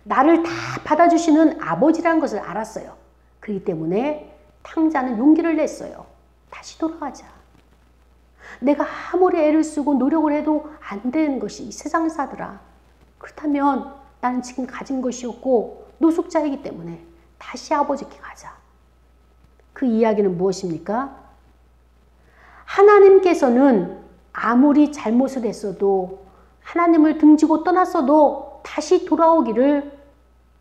나를 다 받아주시는 아버지라는 것을 알았어요. 그렇기 때문에 탕자는 용기를 냈어요. 다시 돌아가자. 내가 아무리 애를 쓰고 노력을 해도 안 되는 것이 이 세상사더라. 그렇다면 나는 지금 가진 것이 없고 노숙자이기 때문에 다시 아버지께 가자. 그 이야기는 무엇입니까? 하나님께서는 아무리 잘못을 했어도 하나님을 등지고 떠났어도 다시 돌아오기를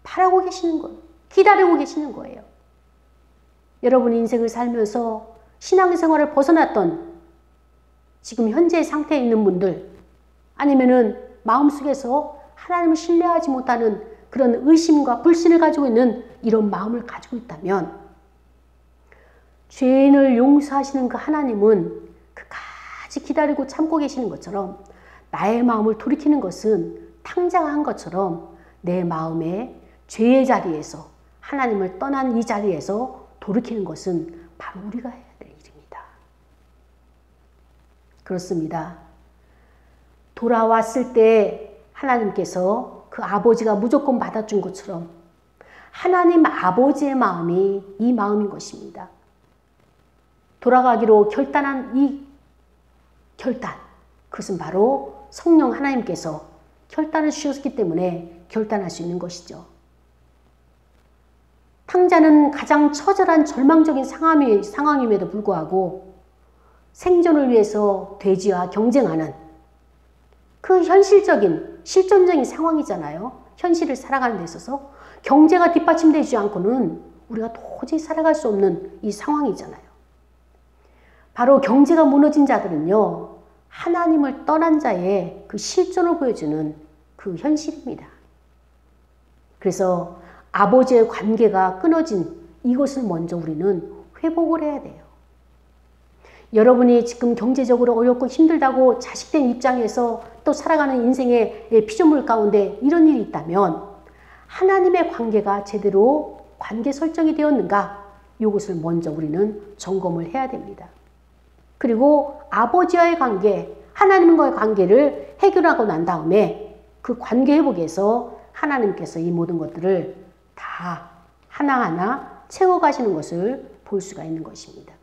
바라고 계시는 거예요. 기다리고 계시는 거예요. 여러분 인생을 살면서 신앙생활을 벗어났던 지금 현재의 상태에 있는 분들, 아니면은 마음속에서 하나님을 신뢰하지 못하는 그런 의심과 불신을 가지고 있는 이런 마음을 가지고 있다면, 죄인을 용서하시는 그 하나님은 그까지 기다리고 참고 계시는 것처럼 나의 마음을 돌이키는 것은 탕자가 한 것처럼 내 마음의 죄의 자리에서, 하나님을 떠난 이 자리에서 돌이키는 것은 바로 우리가 해야 될 일입니다. 그렇습니다. 돌아왔을 때 하나님께서 그 아버지가 무조건 받아준 것처럼 하나님 아버지의 마음이 이 마음인 것입니다. 돌아가기로 결단한 이 결단, 그것은 바로 성령 하나님께서 결단을 주셨기 때문에 결단할 수 있는 것이죠. 탕자는 가장 처절한 절망적인 상황임에도 불구하고 생존을 위해서 돼지와 경쟁하는 그 현실적인 실존적인 상황이잖아요. 현실을 살아가는 데 있어서 경제가 뒷받침되지 않고는 우리가 도저히 살아갈 수 없는 이 상황이잖아요. 바로 경제가 무너진 자들은요, 하나님을 떠난 자의 그 실존을 보여주는 그 현실입니다. 그래서 아버지의 관계가 끊어진 이것을 먼저 우리는 회복을 해야 돼요. 여러분이 지금 경제적으로 어렵고 힘들다고 자식된 입장에서 또 살아가는 인생의 피조물 가운데 이런 일이 있다면 하나님의 관계가 제대로 관계 설정이 되었는가? 이것을 먼저 우리는 점검을 해야 됩니다. 그리고 아버지와의 관계, 하나님과의 관계를 해결하고 난 다음에 그 관계 회복에서 하나님께서 이 모든 것들을 다 하나하나 채워가시는 것을 볼 수가 있는 것입니다.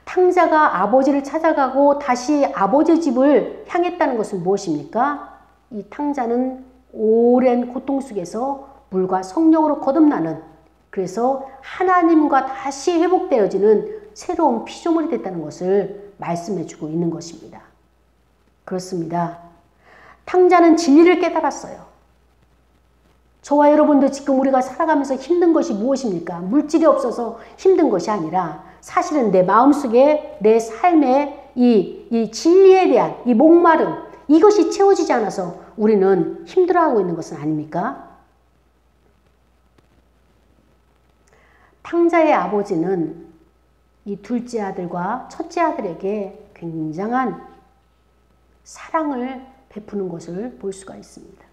탕자가 아버지를 찾아가고 다시 아버지 집을 향했다는 것은 무엇입니까? 이 탕자는 오랜 고통 속에서 물과 성령으로 거듭나는, 그래서 하나님과 다시 회복되어지는 새로운 피조물이 됐다는 것을 말씀해주고 있는 것입니다. 그렇습니다. 탕자는 진리를 깨달았어요. 저와 여러분도 지금 우리가 살아가면서 힘든 것이 무엇입니까? 물질이 없어서 힘든 것이 아니라 사실은 내 마음속에 내 삶의 이 진리에 대한 이 목마름, 이것이 채워지지 않아서 우리는 힘들어하고 있는 것은 아닙니까? 탕자의 아버지는 이 둘째 아들과 첫째 아들에게 굉장한 사랑을 베푸는 것을 볼 수가 있습니다.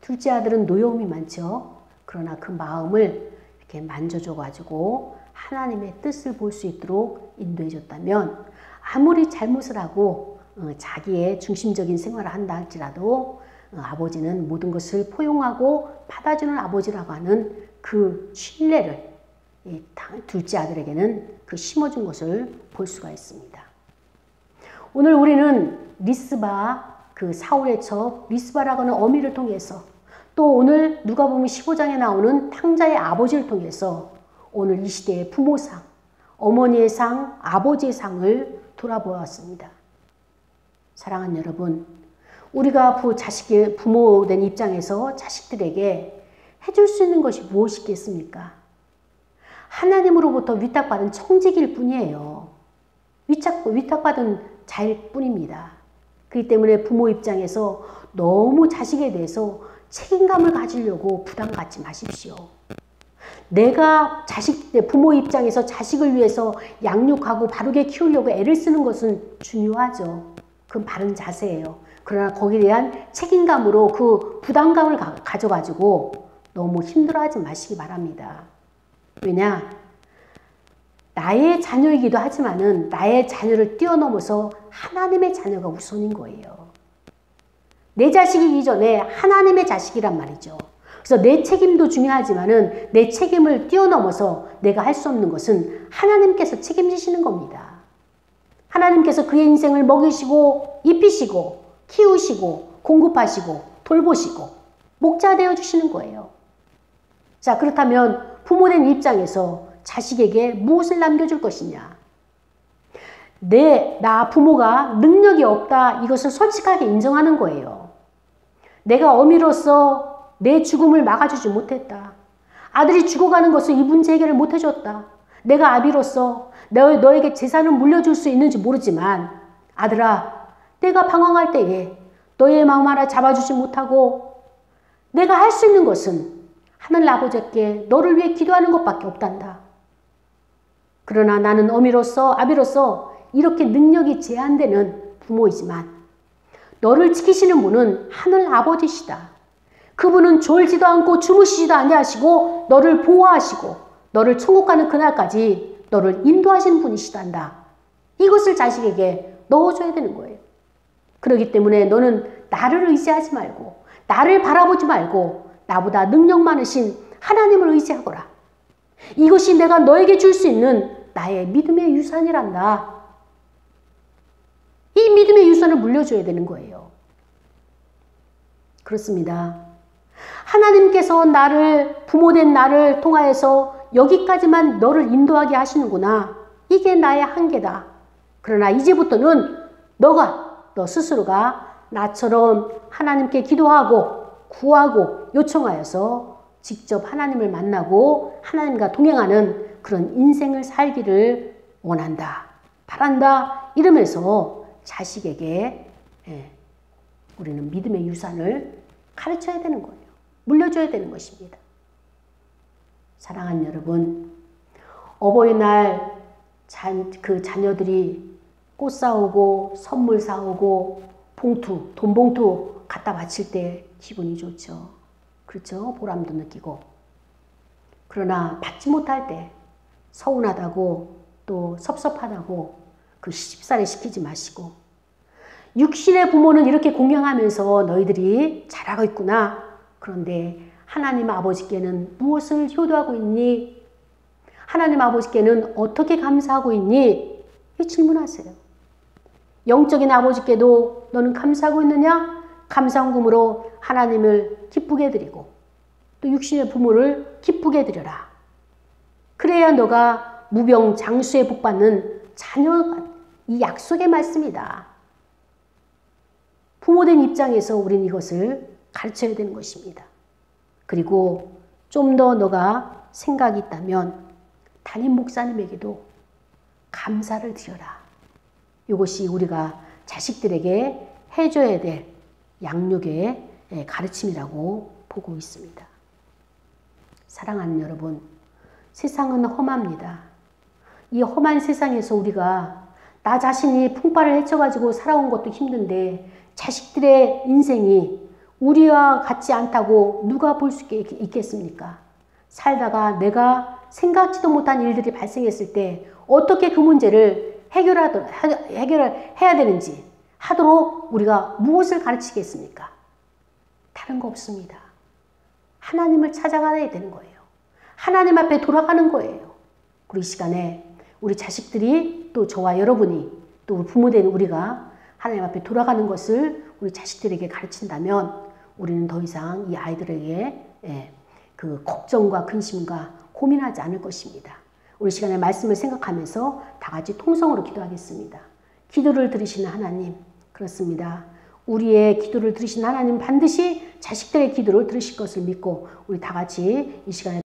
둘째 아들은 노여움이 많죠. 그러나 그 마음을 이렇게 만져줘가지고 하나님의 뜻을 볼 수 있도록 인도해줬다면, 아무리 잘못을 하고 자기의 중심적인 생활을 한다 할지라도 아버지는 모든 것을 포용하고 받아주는 아버지라고 하는 그 신뢰를 둘째 아들에게는 그 심어준 것을 볼 수가 있습니다. 오늘 우리는 리스바, 그 사울의 첩 리스바라고 하는 어미를 통해서, 또 오늘 누가복음 15장에 나오는 탕자의 아버지를 통해서 오늘 이 시대의 부모상, 어머니의 상, 아버지의 상을 돌아보았습니다. 사랑하는 여러분, 우리가 부모된 입장에서 자식들에게 해줄 수 있는 것이 무엇이겠습니까? 하나님으로부터 위탁받은 청지기일 뿐이에요. 위탁받은 자일 뿐입니다. 그렇기 때문에 부모 입장에서 너무 자식에 대해서 책임감을 가지려고 부담 갖지 마십시오. 내가 부모 입장에서 자식을 위해서 양육하고 바르게 키우려고 애를 쓰는 것은 중요하죠. 그건 바른 자세예요. 그러나 거기에 대한 책임감으로 그 부담감을 가져가지고 너무 힘들어하지 마시기 바랍니다. 왜냐? 나의 자녀이기도 하지만은 나의 자녀를 뛰어넘어서 하나님의 자녀가 우선인 거예요. 내 자식이기 전에 하나님의 자식이란 말이죠. 그래서 내 책임도 중요하지만은 내 책임을 뛰어넘어서 내가 할 수 없는 것은 하나님께서 책임지시는 겁니다. 하나님께서 그의 인생을 먹이시고 입히시고 키우시고 공급하시고 돌보시고 목자 되어 주시는 거예요. 자, 그렇다면 부모된 입장에서 자식에게 무엇을 남겨줄 것이냐? 나 부모가 능력이 없다, 이것을 솔직하게 인정하는 거예요. 내가 어미로서 내 죽음을 막아주지 못했다. 아들이 죽어가는 것을 이 문제 해결을 못해줬다. 내가 아비로서 너에게 재산을 물려줄 수 있는지 모르지만 아들아, 내가 방황할 때에 너의 마음 하나 잡아주지 못하고 내가 할 수 있는 것은 하늘 아버지께 너를 위해 기도하는 것밖에 없단다. 그러나 나는 어미로서 아비로서 이렇게 능력이 제한되는 부모이지만 너를 지키시는 분은 하늘 아버지시다. 그분은 졸지도 않고 주무시지도 아니하시고 너를 보호하시고 너를 천국 가는 그날까지 너를 인도하시는 분이시단다. 이것을 자식에게 넣어줘야 되는 거예요. 그렇기 때문에 너는 나를 의지하지 말고 나를 바라보지 말고 나보다 능력 많으신 하나님을 의지하거라. 이것이 내가 너에게 줄 수 있는 나의 믿음의 유산이란다. 이 믿음의 유산을 물려줘야 되는 거예요. 그렇습니다. 하나님께서 부모된 나를 통하여서 여기까지만 너를 인도하게 하시는구나. 이게 나의 한계다. 그러나 이제부터는 너 스스로가 나처럼 하나님께 기도하고 구하고 요청하여서 직접 하나님을 만나고 하나님과 동행하는 그런 인생을 살기를 원한다, 바란다, 이러면서 자식에게 우리는 믿음의 유산을 가르쳐야 되는 거예요. 물려줘야 되는 것입니다. 사랑하는 여러분, 어버이날 그 자녀들이 꽃 사오고 선물 사오고 돈 봉투 갖다 바칠 때 기분이 좋죠. 그렇죠? 보람도 느끼고. 그러나 받지 못할 때 서운하다고 또 섭섭하다고 그 시집살이 시키지 마시고, 육신의 부모는 이렇게 공경하면서 너희들이 잘하고 있구나. 그런데 하나님 아버지께는 무엇을 효도하고 있니? 하나님 아버지께는 어떻게 감사하고 있니? 이 질문하세요. 영적인 아버지께도 너는 감사하고 있느냐? 감사헌금으로 하나님을 기쁘게 드리고 또 육신의 부모를 기쁘게 드려라. 그래야 너가 무병장수에 복받는 자녀가 이 약속의 말씀이다. 부모된 입장에서 우리는 이것을 가르쳐야 되는 것입니다. 그리고 좀 더 너가 생각이 있다면 담임 목사님에게도 감사를 드려라. 이것이 우리가 자식들에게 해줘야 될 양육의 가르침이라고 보고 있습니다. 사랑하는 여러분, 세상은 험합니다. 이 험한 세상에서 우리가 나 자신이 풍파를 헤쳐가지고 살아온 것도 힘든데 자식들의 인생이 우리와 같지 않다고 누가 볼 수 있겠습니까? 살다가 내가 생각지도 못한 일들이 발생했을 때 어떻게 그 문제를 해결을 해야 되는지 하도록 우리가 무엇을 가르치겠습니까? 다른 거 없습니다. 하나님을 찾아가야 되는 거예요. 하나님 앞에 돌아가는 거예요. 그리고 이 시간에 우리 자식들이 또 저와 여러분이 또 우리 부모된 우리가 하나님 앞에 돌아가는 것을 우리 자식들에게 가르친다면 우리는 더 이상 이 아이들에게 그 걱정과 근심과 고민하지 않을 것입니다. 우리 시간에 말씀을 생각하면서 다 같이 통성으로 기도하겠습니다. 기도를 들으시는 하나님, 그렇습니다. 우리의 기도를 들으신 하나님 반드시 자식들의 기도를 들으실 것을 믿고 우리 다 같이 이 시간에